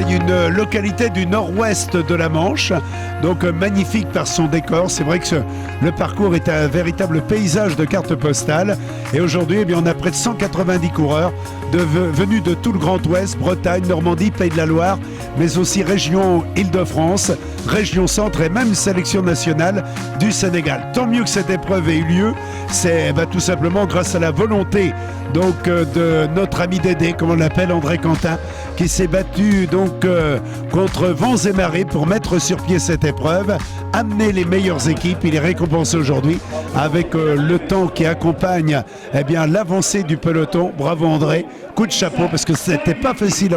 une localité du nord-ouest de la Manche, donc magnifique par son décor. C'est vrai que le parcours est un véritable paysage de carte postale. Et aujourd'hui, on a près de 190 coureurs venus de tout le Grand Ouest, Bretagne, Normandie, Pays de la Loire, mais aussi région Île-de-France, région Centre et même sélection nationale du Sénégal. Tant mieux que cette épreuve ait eu lieu. C'est tout simplement grâce à la volonté de notre ami Dédé, comme on l'appelle, André Quentin, qui s'est battu contre vents et marées pour mettre sur pied cette épreuve, amener les meilleures équipes. Il est récompensé aujourd'hui avec le temps qui accompagne l'avancée du peloton. Bravo André, coup de chapeau, parce que c'était pas facile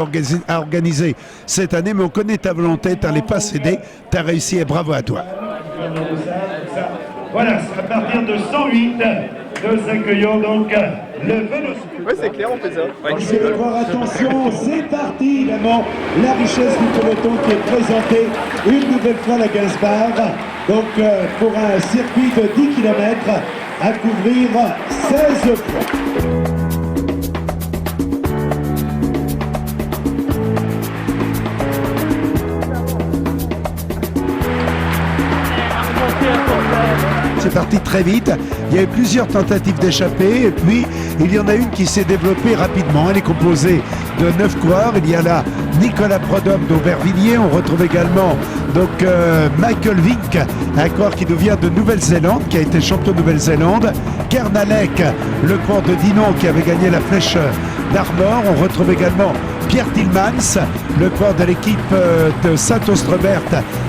à organiser cette année, mais on connaît ta volonté, tu n'allais pas céder, tu as réussi et bravo à toi. Voilà, à partir de 108, nous accueillons donc le vélo. Oui, c'est clair, on fait ça. Attention, c'est parti, évidemment, la richesse du peloton qui est présentée une nouvelle fois à la Gainsbar. Donc, pour un circuit de 10 km à couvrir 16 fois. C'est parti très vite, il y a eu plusieurs tentatives d'échapper et puis il y en a une qui s'est développée rapidement. Elle est composée de 9 coureurs. Il y a là Nicolas Prodhomme d'Aubervilliers, on retrouve également Michael Vink, un coureur qui nous vient de Nouvelle-Zélande, qui a été champion de Nouvelle-Zélande, Kernalek, le coureur de Dinon qui avait gagné la Flèche d'Armor. On retrouve également Pierre Tillmans, le coureur de l'équipe de Saint-Ostrebert,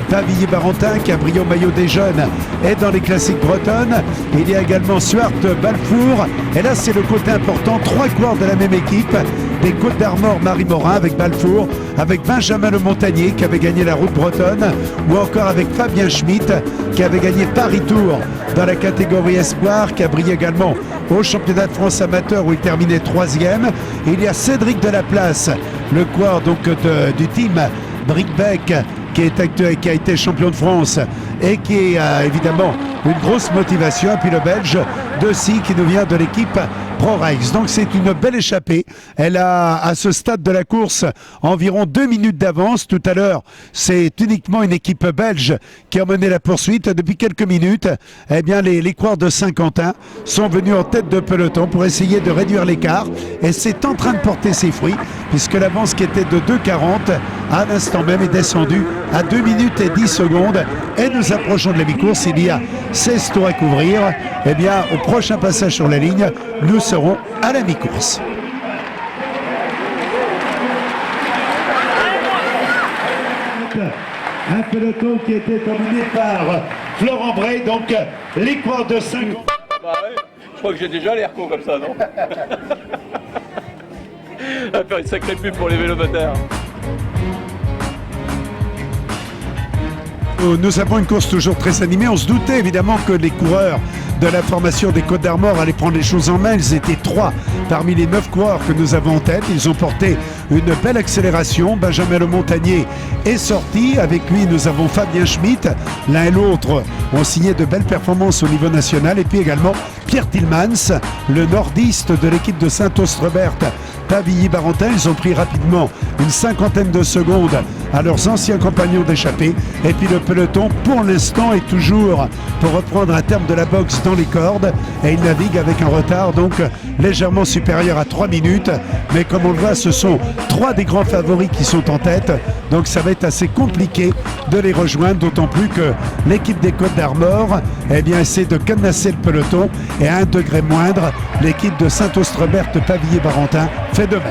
Pavilliers-Barentin, qui a brillé au maillot des jeunes et dans les classiques bretonnes. Il y a également Stuart Balfour. Et là, c'est le côté important, 3 coureurs de la même équipe, des Côtes d'Armor, Marie Morin avec Balfour, avec Benjamin Le Montagnier qui avait gagné la route bretonne, ou encore avec Fabien Schmitt qui avait gagné Paris-Tour dans la catégorie Espoir, qui a brillé également au championnat de France amateur où il terminait 3e. Il y a Cédric Delaplace, le coureur du team Brickbeck, qui a été champion de France et qui a évidemment une grosse motivation. Et puis le Belge Dessy qui nous vient de l'équipe ProRace. Donc c'est une belle échappée. Elle a à ce stade de la course environ 2 minutes d'avance. Tout à l'heure, c'est uniquement une équipe belge qui a mené la poursuite. Depuis quelques minutes, les coureurs de Saint-Quentin sont venus en tête de peloton pour essayer de réduire l'écart. Et c'est en train de porter ses fruits puisque l'avance qui était de 2,40 à l'instant même est descendue à 2 minutes et 10 secondes. Et nous approchons de la mi-course. Il y a 16 tours à couvrir. Au prochain passage sur la ligne, nous serons à la mi-course. Un peloton qui était dominé par Florent Bray, donc les coureurs de 5 ans. Bah ouais, je crois que j'ai déjà l'air con comme ça, non? On va faire une sacrée pub pour les vélomoteurs. Nous avons une course toujours très animée. On se doutait évidemment que les coureurs de la formation des Côtes d'Armor allaient prendre les choses en main. Ils étaient 3 parmi les 9 coureurs que nous avons en tête. Ils ont porté une belle accélération. Benjamin Le Montagnier est sorti. Avec lui, nous avons Fabien Schmitt. L'un et l'autre ont signé de belles performances au niveau national. Et puis également Pierre Tillmans, le nordiste de l'équipe de Saint-Ostrebert, Pavilliers-Barentin. Ils ont pris rapidement une 50aine de secondes à leurs anciens compagnons d'échappée. Et puis le peloton, pour l'instant, est toujours, pour reprendre un terme de la boxe, dans les cordes. Et il navigue avec un retard donc légèrement supérieur à 3 minutes. Mais comme on le voit, ce sont 3 des grands favoris qui sont en tête. Donc ça va être assez compliqué de les rejoindre, d'autant plus que l'équipe des Côtes d'Armor essaie de cadenasser le peloton. Et à 1 degré moindre, l'équipe de Saint-Ostrebert, Pavilliers-Barentin fait de même.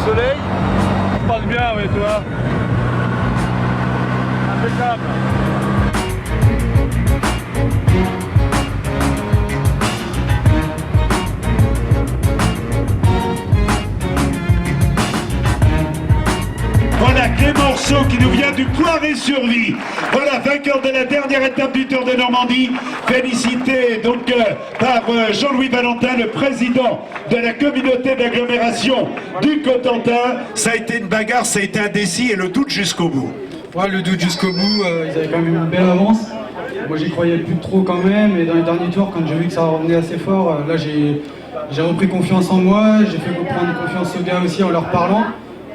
Soleil, ça passe bien, oui, tu vois. Impeccable. Voilà Clémenceau qui nous vient du Poiré-sur-Vie. Voilà, vainqueur de la dernière étape du Tour de Normandie. Félicité donc par Jean-Louis Valentin, le président de la communauté d'agglomération du Cotentin. Ça a été une bagarre, ça a été indécis et le doute jusqu'au bout. Ouais, le doute jusqu'au bout, ils avaient quand même une belle avance. Moi j'y croyais plus trop quand même, et dans les derniers tours, quand j'ai vu que ça revenait assez fort, là j'ai repris confiance en moi, j'ai fait prendre confiance aux gars aussi en leur parlant.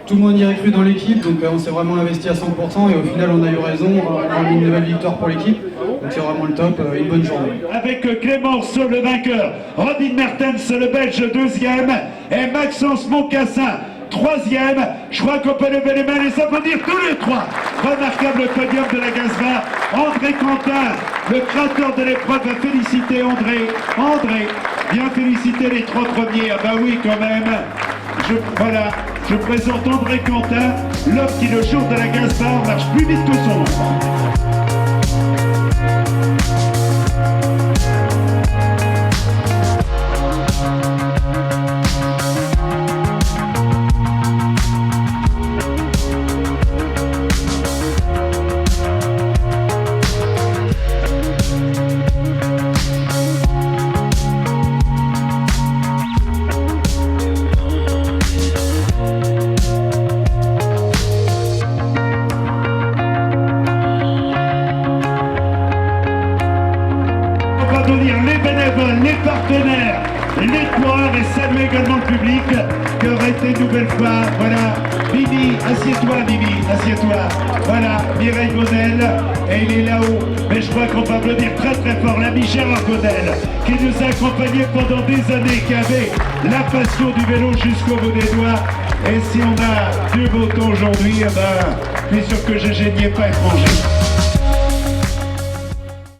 Tout le monde y a cru dans l'équipe, donc on s'est vraiment investi à 100% et au final on a eu raison, on a eu une nouvelle victoire pour l'équipe. Donc c'est vraiment le top, une bonne journée. Avec Clémenceau le vainqueur, Rodin Mertens le Belge deuxième et Maxence Moncassin troisième. Je crois qu'on peut lever les mains et les applaudir tous les trois. Remarquable podium de la Gazva. André Quentin, le créateur de l'épreuve, va féliciter André. André, bien féliciter les trois premiers. Ah bah oui quand même. Je présente André Quentin, l'homme qui le jour de la Gazva marche plus vite que son ombre. Les bénévoles, les partenaires, les coureurs et saluer également le public qui aurait été une nouvelle fois. Voilà, Bibi, assieds-toi Bibi, assieds-toi. Voilà, Mireille Godel, et il est là-haut. Mais je crois qu'on va applaudir très très fort l'ami Gérard Godel, qui nous a accompagnés pendant des années, qui avait la passion du vélo jusqu'au bout des doigts. Et si on a du beau temps aujourd'hui, eh ben, je suis sûr que GG n'y est pas étranger.